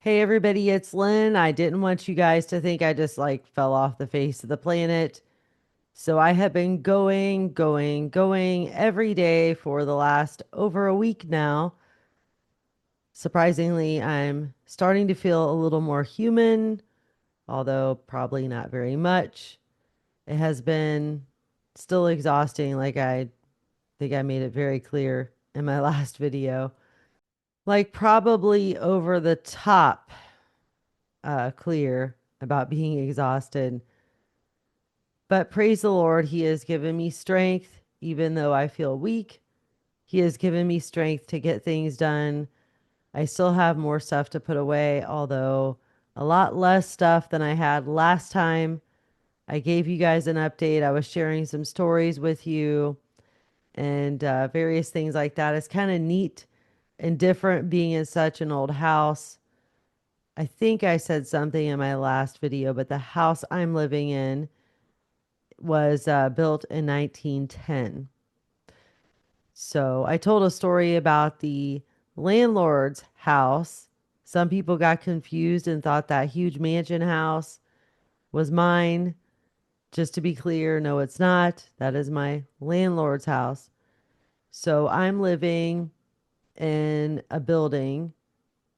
Hey everybody, it's Lynn. I didn't want you guys to think I just like fell off the face of the planet. So I have been going every day for the last over a week now. Surprisingly, I'm starting to feel a little more human, although probably not very much. It has been still exhausting, like I think I made it very clear in my last video. Like probably over the top clear about being exhausted. But praise the Lord, He has given me strength, even though I feel weak. He has given me strength to get things done. I still have more stuff to put away, although a lot less stuff than I had last time. I gave you guys an update. I was sharing some stories with you and various things like that. It's kind of neat and different being in such an old house. I think I said something in my last video, but the house I'm living in was built in 1910. So I told a story about the landlord's house. Some people got confused and thought that huge mansion house was mine. Just to be clear, no, it's not. That is my landlord's house. So I'm living in a building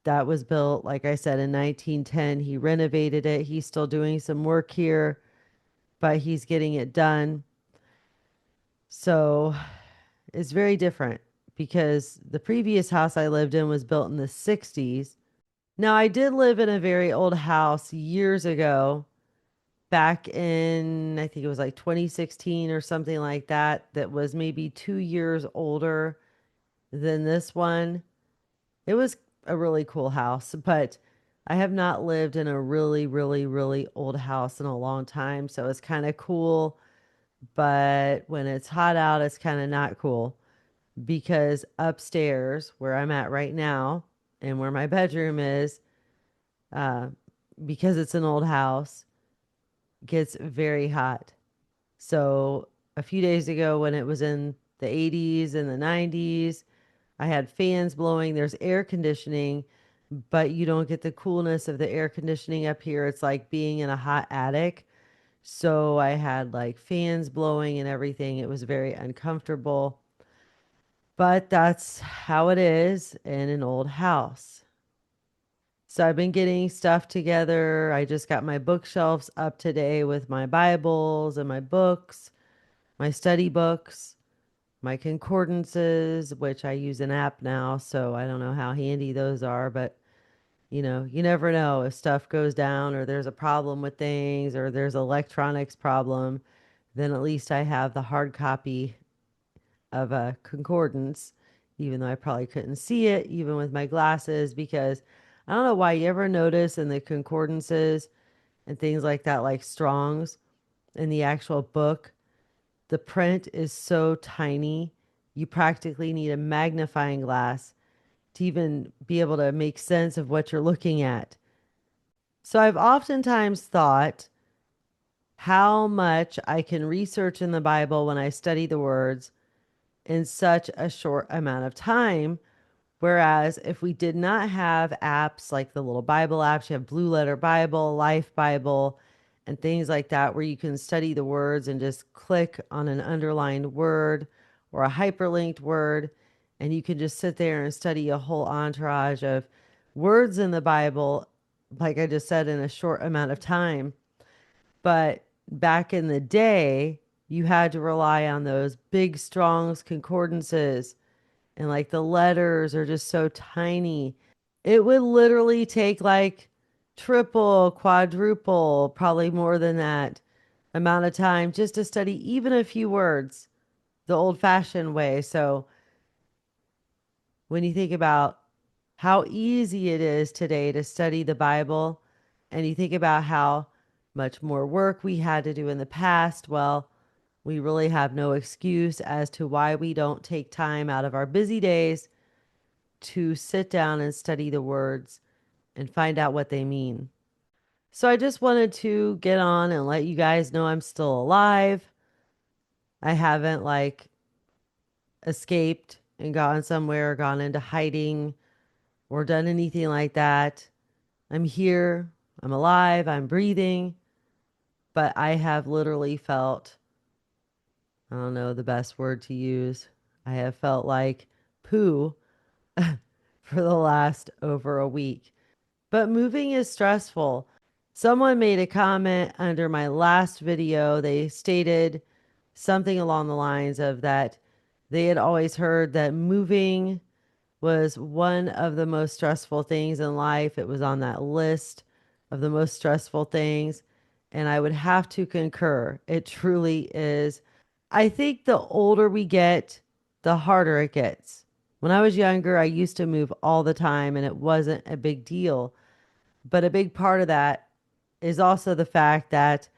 that was built, like I said, in 1910. He renovated it. He's still doing some work here, but he's getting it done. So it's very different because the previous house I lived in was built in the 60s. Now, I did live in a very old house years ago, back in, I think it was like 2016 or something like that, that was maybe 2 years older than this one. It was a really cool house, but I have not lived in a really old house in a long time. So it's kind of cool, but when it's hot out, it's kind of not cool because upstairs, where I'm at right now and where my bedroom is, uh, because it's an old house, gets very hot. So a few days ago, when it was in the 80s and the 90s, I had fans blowing. There's air conditioning, but you don't get the coolness of the air conditioning up here. It's like being in a hot attic. So I had like fans blowing and everything. It was very uncomfortable. But that's how it is in an old house. So I've been getting stuff together. I just got my bookshelves up today with my Bibles and my books, my study books, my concordances, which I use an app now. So I don't know how handy those are, but you never know if stuff goes down or there's a problem with things or there's electronics problem, then at least I have the hard copy of a concordance, even though I probably couldn't see it even with my glasses because I don't know why you ever notice in the concordances and things like that, like Strong's in the actual book, the print is so tiny. You practically need a magnifying glass to even be able to make sense of what you're looking at. So I've oftentimes thought how much I can research in the Bible when I study the words in such a short amount of time. Whereas if we did not have apps like the little Bible apps, you have Blue Letter Bible, Life Bible, and things like that, where you can study the words and just click on an underlined word or a hyperlinked word, and you can just sit there and study a whole entourage of words in the Bible, like I just said, in a short amount of time. But back in the day, you had to rely on those big Strong's concordances and like the letters are just so tiny. It would literally take like triple, quadruple, probably more than that amount of time just to study even a few words the old fashioned way. So when you think about how easy it is today to study the Bible, and you think about how much more work we had to do in the past, well, we really have no excuse as to why we don't take time out of our busy days to sit down and study the words and find out what they mean. So I just wanted to get on and let you guys know I'm still alive. I haven't like escaped and gone somewhere, gone into hiding, or done anything like that. I'm here, I'm alive, I'm breathing, but I have literally felt, I don't know the best word to use. I have felt like poo for the last over a week. But moving is stressful. Someone made a comment under my last video. They stated something along the lines of that they had always heard that moving was one of the most stressful things in life. It was on that list of the most stressful things. And I would have to concur. It truly is. I think the older we get, the harder it gets. When I was younger, I used to move all the time and it wasn't a big deal. But a big part of that is also the fact that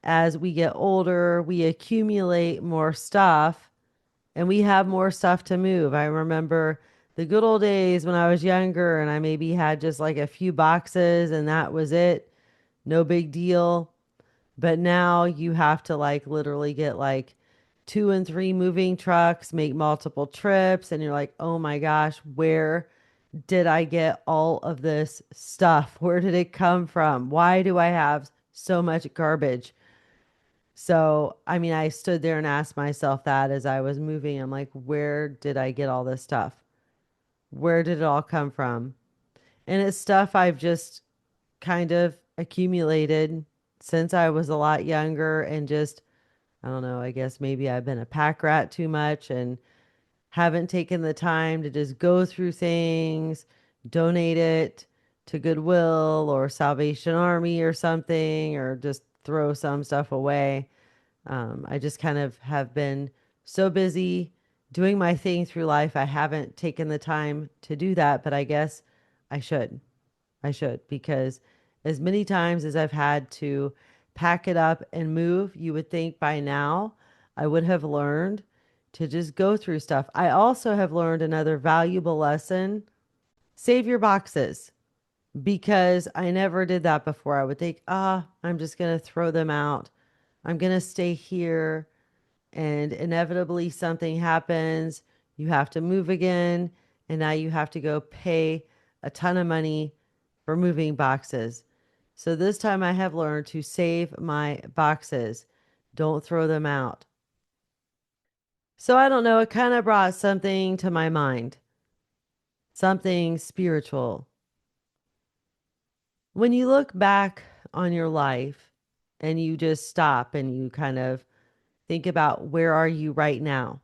as we get older, we accumulate more stuff and we have more stuff to move. I remember the good old days when I was younger and I maybe had just like a few boxes and that was it. No big deal. But now you have to like literally get like two and three moving trucks, make multiple trips, and you're like, oh my gosh, where did I get all of this stuff? Where did it come from? Why do I have so much garbage? So, I mean, I stood there and asked myself that as I was moving. I'm like, where did I get all this stuff? Where did it all come from? And it's stuff I've just kind of accumulated since I was a lot younger and just, I don't know, I guess maybe I've been a pack rat too much and haven't taken the time to just go through things, donate it to Goodwill or Salvation Army or something, or just throw some stuff away. I just kind of have been so busy doing my thing through life. I haven't taken the time to do that, but I guess I should. I should, because as many times as I've had to pack it up and move, you would think by now I would have learned to just go through stuff. I also have learned another valuable lesson: save your boxes, because I never did that before. I would think, I'm just going to throw them out. I'm going to stay here and inevitably something happens. You have to move again, and now you have to go pay a ton of money for moving boxes. So this time I have learned to save my boxes. Don't throw them out. So I don't know, it kind of brought something to my mind, something spiritual. When you look back on your life and you just stop and you kind of think about where are you right now?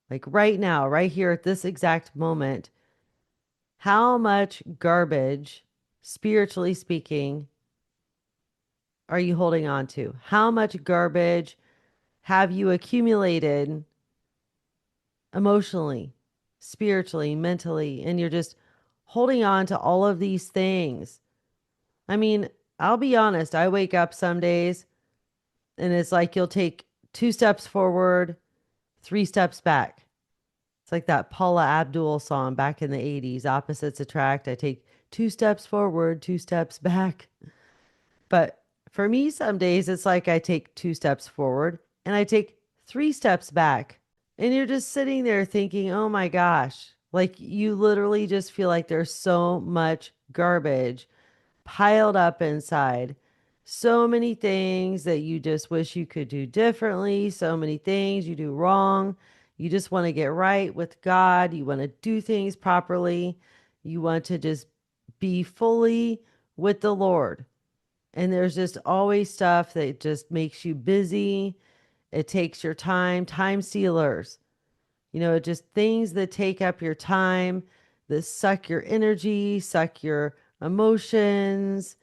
Like right now, right here at this exact moment, how much garbage, spiritually speaking, are you holding on to? How much garbage have you accumulated emotionally, spiritually, mentally, and you're just holding on to all of these things? I mean, I'll be honest, I wake up some days and it's like you'll take two steps forward, three steps back. It's like that Paula Abdul song back in the 80s, Opposites Attract. I take two steps forward, two steps back. But for me, some days it's like I take two steps forward and I take three steps back. And you're just sitting there thinking, oh my gosh, like you literally just feel like there's so much garbage piled up inside. So many things that you just wish you could do differently, so many things you do wrong. You just want to get right with God. You want to do things properly. You want to just be fully with the Lord. And there's just always stuff that just makes you busy. It takes your time, time stealers. Just things that take up your time, that suck your energy, suck your emotions,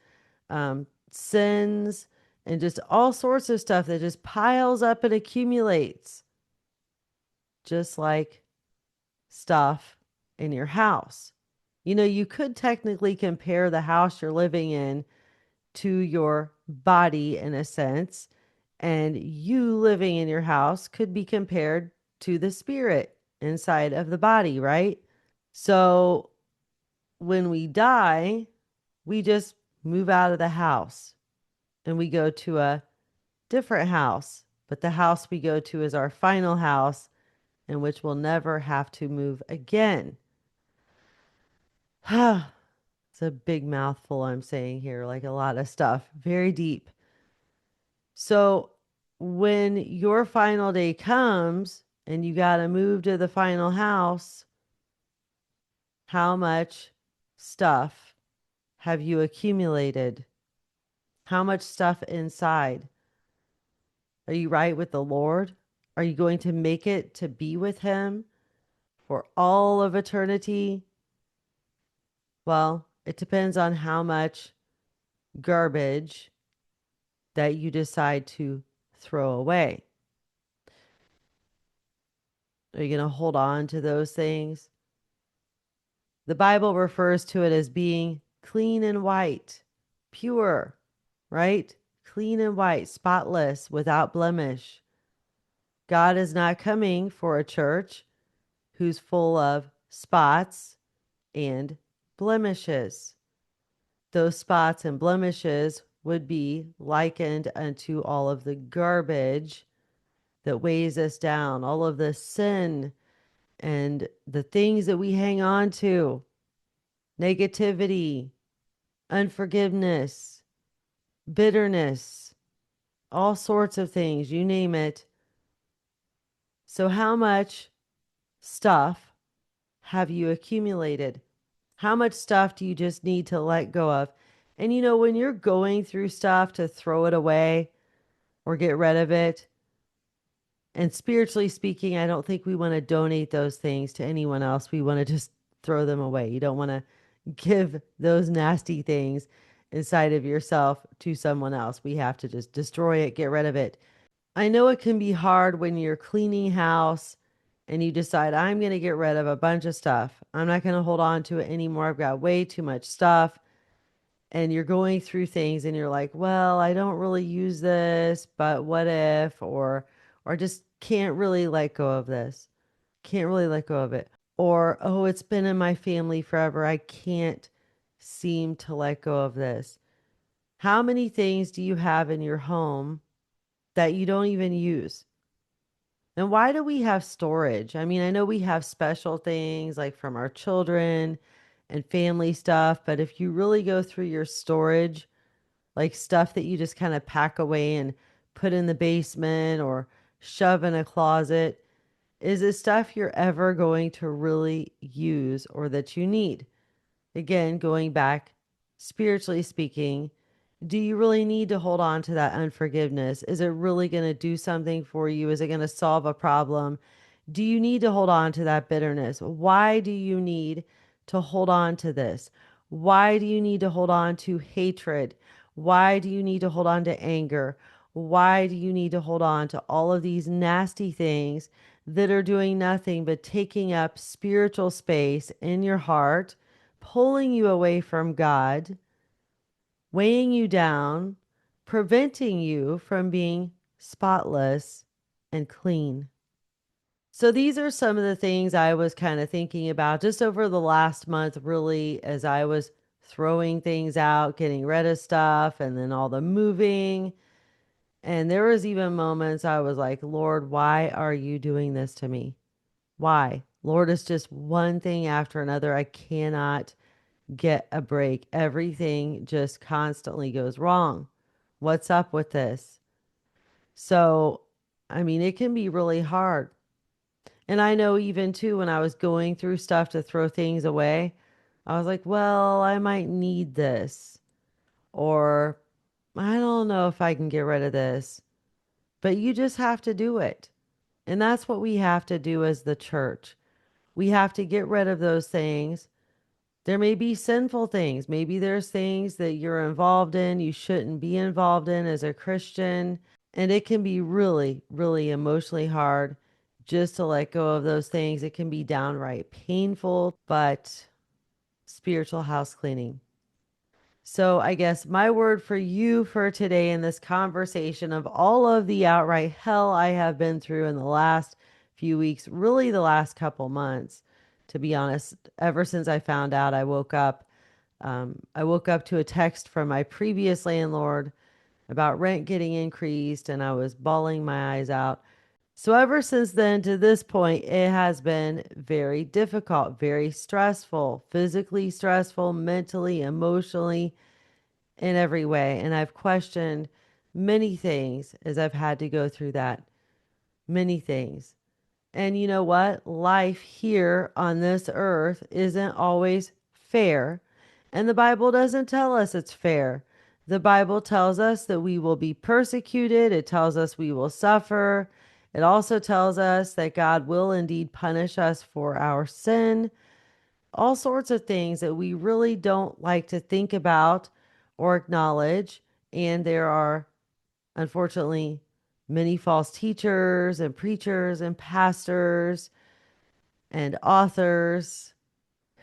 sins, and just all sorts of stuff that just piles up and accumulates, just like stuff in your house. You could technically compare the house you're living in to your body in a sense, and you living in your house could be compared to the spirit inside of the body, right? So when we die, we just move out of the house and we go to a different house. But the house we go to is our final house, in which we'll never have to move again. It's a big mouthful I'm saying here, like a lot of stuff, very deep. So when your final day comes and you got to move to the final house, how much stuff have you accumulated? How much stuff inside? Are you right with the Lord? Are you going to make it to be with Him for all of eternity? Well, it depends on how much garbage that you decide to throw away. Are you going to hold on to those things? The Bible refers to it as being clean and white, pure, right? Clean and white, spotless, without blemish. God is not coming for a church who's full of spots and blemishes. Those spots and blemishes would be likened unto all of the garbage that weighs us down, all of the sin and the things that we hang on to, negativity, unforgiveness, bitterness, all sorts of things, you name it. So, how much stuff have you accumulated? How much stuff do you just need to let go of? And when you're going through stuff to throw it away or get rid of it, and spiritually speaking, I don't think we want to donate those things to anyone else. We want to just throw them away. You don't want to give those nasty things inside of yourself to someone else. We have to just destroy it, get rid of it. I know it can be hard when you're cleaning house and you decide, I'm going to get rid of a bunch of stuff. I'm not going to hold on to it anymore. I've got way too much stuff. And you're going through things and you're like, well, I don't really use this, but what if, or just can't really let go of this. Can't really let go of it. Or, oh, it's been in my family forever. I can't seem to let go of this. How many things do you have in your home that you don't even use? And why do we have storage? I mean, I know we have special things like from our children and family stuff, but if you really go through your storage, like stuff that you just kind of pack away and put in the basement or shove in a closet, is it stuff you're ever going to really use or that you need? Again, going back, spiritually speaking, do you really need to hold on to that unforgiveness? Is it really going to do something for you? Is it going to solve a problem? Do you need to hold on to that bitterness? Why do you need to hold on to this? Why do you need to hold on to hatred? Why do you need to hold on to anger? Why do you need to hold on to all of these nasty things that are doing nothing but taking up spiritual space in your heart, pulling you away from God, weighing you down, preventing you from being spotless and clean? So these are some of the things I was kind of thinking about just over the last month, really, as I was throwing things out, getting rid of stuff, and then all the moving. And there was even moments I was like, Lord, why are you doing this to me? Why? Lord, it's just one thing after another. I cannot get a break. Everything just constantly goes wrong. What's up with this? So, I mean, it can be really hard. And I know even too, when I was going through stuff to throw things away, I was like, well, I might need this. Or I don't know if I can get rid of this. But you just have to do it. And that's what we have to do as the church. We have to get rid of those things. There may be sinful things. Maybe there's things that you're involved in, you shouldn't be involved in as a Christian. And it can be really, really emotionally hard just to let go of those things. It can be downright painful, but spiritual house cleaning. So, I guess my word for you for today in this conversation of all of the outright hell I have been through in the last few weeks, really the last couple months, to be honest, ever since I found out, I woke up to a text from my previous landlord about rent getting increased, and I was bawling my eyes out. So, ever since then to this point, it has been very difficult, very stressful, physically stressful, mentally, emotionally, in every way. And I've questioned many things as I've had to go through that. Many things. And you know what? Life here on this earth isn't always fair. And the Bible doesn't tell us it's fair. The Bible tells us that we will be persecuted, it tells us we will suffer. It also tells us that God will indeed punish us for our sin. All sorts of things that we really don't like to think about or acknowledge. And there are, unfortunately, many false teachers and preachers and pastors and authors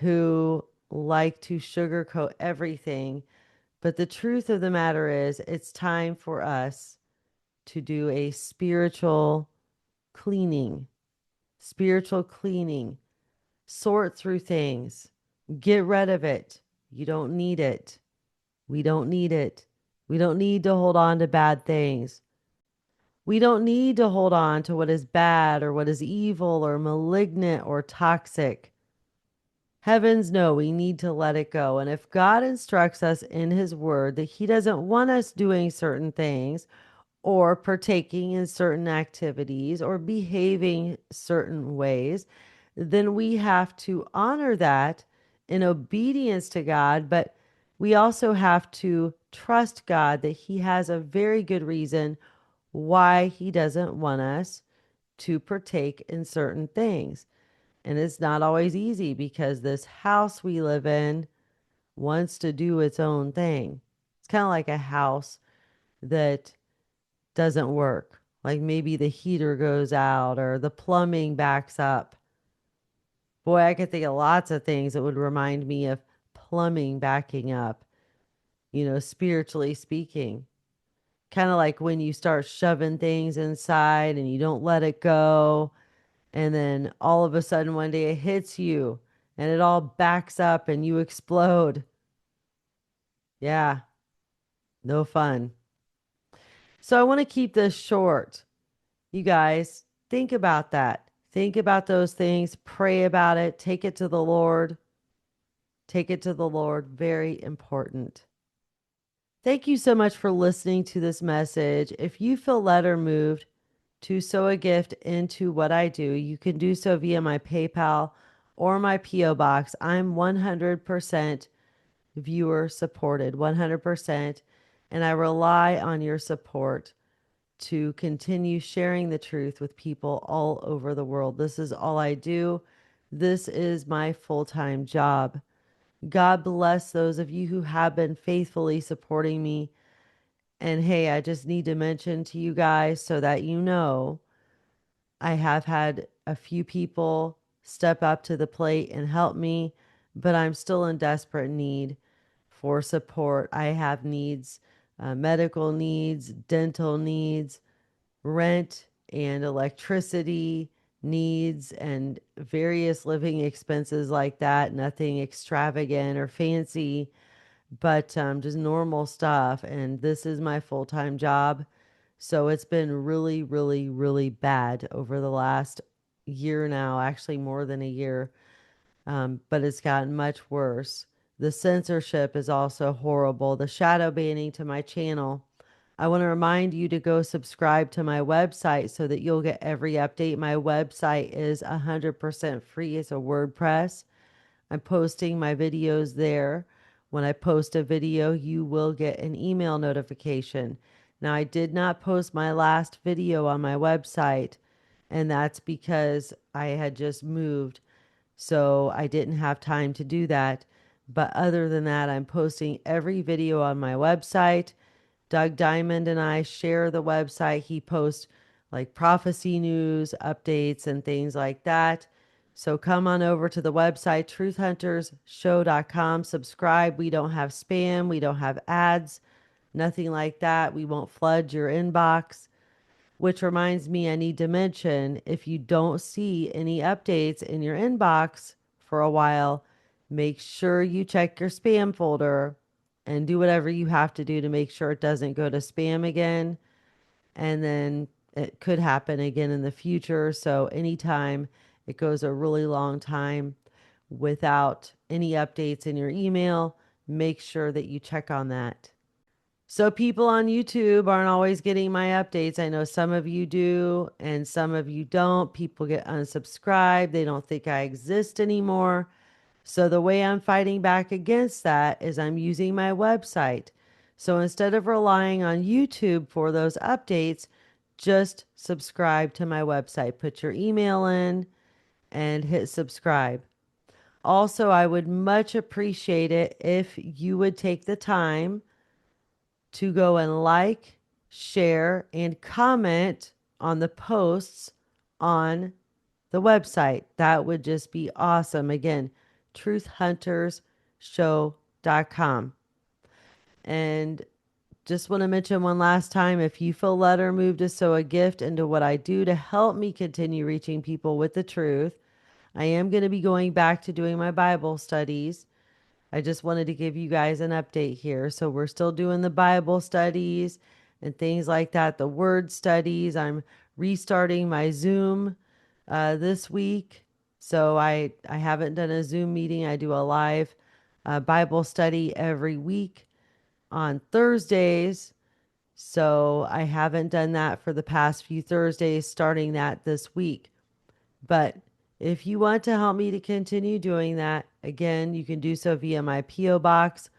who like to sugarcoat everything. But the truth of the matter is, it's time for us to do a cleaning, spiritual cleaning, sort through things, get rid of it. You don't need it. We don't need it. We don't need to hold on to bad things. We don't need to hold on to what is bad or what is evil or malignant or toxic. Heavens, no, we need to let it go. And if God instructs us in His Word that He doesn't want us doing certain things or partaking in certain activities or behaving certain ways, then we have to honor that in obedience to God. But we also have to trust God that He has a very good reason why He doesn't want us to partake in certain things. And it's not always easy because this house we live in wants to do its own thing. It's kind of like a house that doesn't work. Like maybe the heater goes out or the plumbing backs up. Boy, I could think of lots of things that would remind me of plumbing backing up, spiritually speaking. Kind of like when you start shoving things inside and you don't let it go. And then all of a sudden one day it hits you and it all backs up and you explode. Yeah, no fun. So I want to keep this short. You guys, think about that. Think about those things. Pray about it. Take it to the Lord. Take it to the Lord. Very important. Thank you so much for listening to this message. If you feel led or moved to sow a gift into what I do, you can do so via my PayPal or my P.O. box. I'm 100% viewer supported, 100%. And I rely on your support to continue sharing the truth with people all over the world. This is all I do. This is my full time job. God bless those of you who have been faithfully supporting me. And hey, I just need to mention to you guys so that you know, I have had a few people step up to the plate and help me, but I'm still in desperate need for support. I have needs, medical needs, dental needs, rent and electricity needs, and various living expenses like that. Nothing extravagant or fancy, but just normal stuff. And this is my full time job. So it's been really, really, really bad over the last year now, actually more than a year. But it's gotten much worse. The censorship is also horrible. The shadow banning to my channel. I want to remind you to go subscribe to my website so that you'll get every update. My website is 100% free. It's a WordPress. I'm posting my videos there. When I post a video, you will get an email notification. Now, I did not post my last video on my website, and that's because I had just moved. So I didn't have time to do that. But other than that, I'm posting every video on my website. Doug Diamond and I share the website. He posts like prophecy news, updates, and things like that. So come on over to the website, truthhuntersshow.com. Subscribe. We don't have spam, we don't have ads, nothing like that. We won't flood your inbox. Which reminds me, I need to mention if you don't see any updates in your inbox for a while, make sure you check your spam folder and do whatever you have to do to make sure it doesn't go to spam again. And then It could happen again in the future. So anytime it goes a really long time without any updates in your email, make sure that you check on that. So people on YouTube aren't always getting my updates. I know some of you do and some of you don't. People get unsubscribed. They don't think I exist anymore. So the way I'm fighting back against that is I'm using my website. So instead of relying on YouTube for those updates, just subscribe to my website. Put your email in and hit subscribe. Also, I would much appreciate it if you would take the time to go and like, share, and comment on the posts on the website. That would just be awesome. Again, truthhuntersshow.com. And just want to mention one last time, if you feel led or moved to sow a gift into what I do to help me continue reaching people with the truth, I am going to be going back to doing my Bible studies. I just wanted to give you guys an update here. So we're still doing the Bible studies and things like that, the word studies. I'm restarting my Zoom this week. So I haven't done a Zoom meeting. I do a live Bible study every week on Thursdays. So I haven't done that for the past few Thursdays, starting that this week. But if you want to help me to continue doing that, again, you can do so via my P.O. Box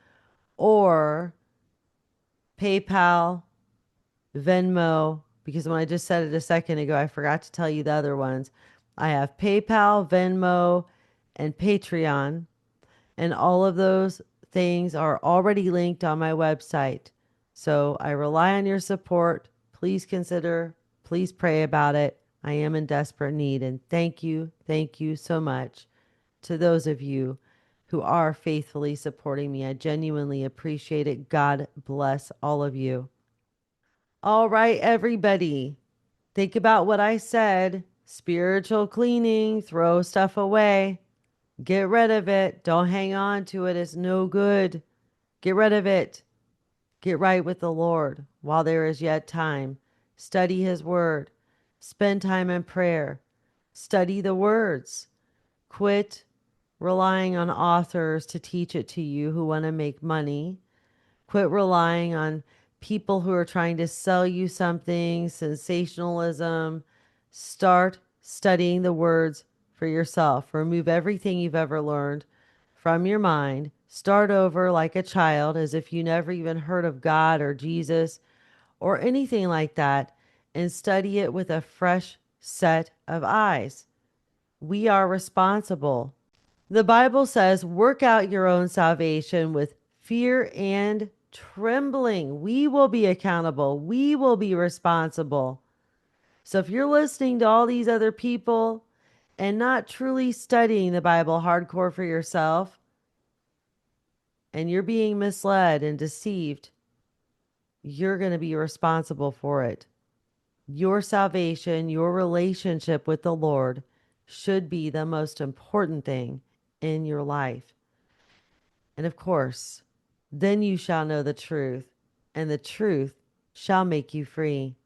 or PayPal, Venmo, because when I just said it a second ago, I forgot to tell you the other ones. I have PayPal, Venmo, and Patreon, and all of those things are already linked on my website. So I rely on your support. Please consider, please pray about it. I am in desperate need. And thank you so much to those of you who are faithfully supporting me. I genuinely appreciate it. God bless all of you. All right, everybody. Think about what I said. Spiritual cleaning, throw stuff away. Get rid of it. Don't hang on to it. It's no good. Get rid of it. Get right with the Lord while there is yet time. Study His Word. Spend time in prayer. Study the words. Quit relying on authors to teach it to you who want to make money. Quit relying on people who are trying to sell you something, sensationalism. Start studying the words for yourself. Remove everything you've ever learned from your mind. Start over like a child, as if you never even heard of God or Jesus or anything like that, and study it with a fresh set of eyes. We are responsible. The Bible says, work out your own salvation with fear and trembling. We will be accountable. We will be responsible. So if you're listening to all these other people and not truly studying the Bible hardcore for yourself, and you're being misled and deceived, you're going to be responsible for it. Your salvation, your relationship with the Lord should be the most important thing in your life. And of course, then you shall know the truth, and the truth shall make you free.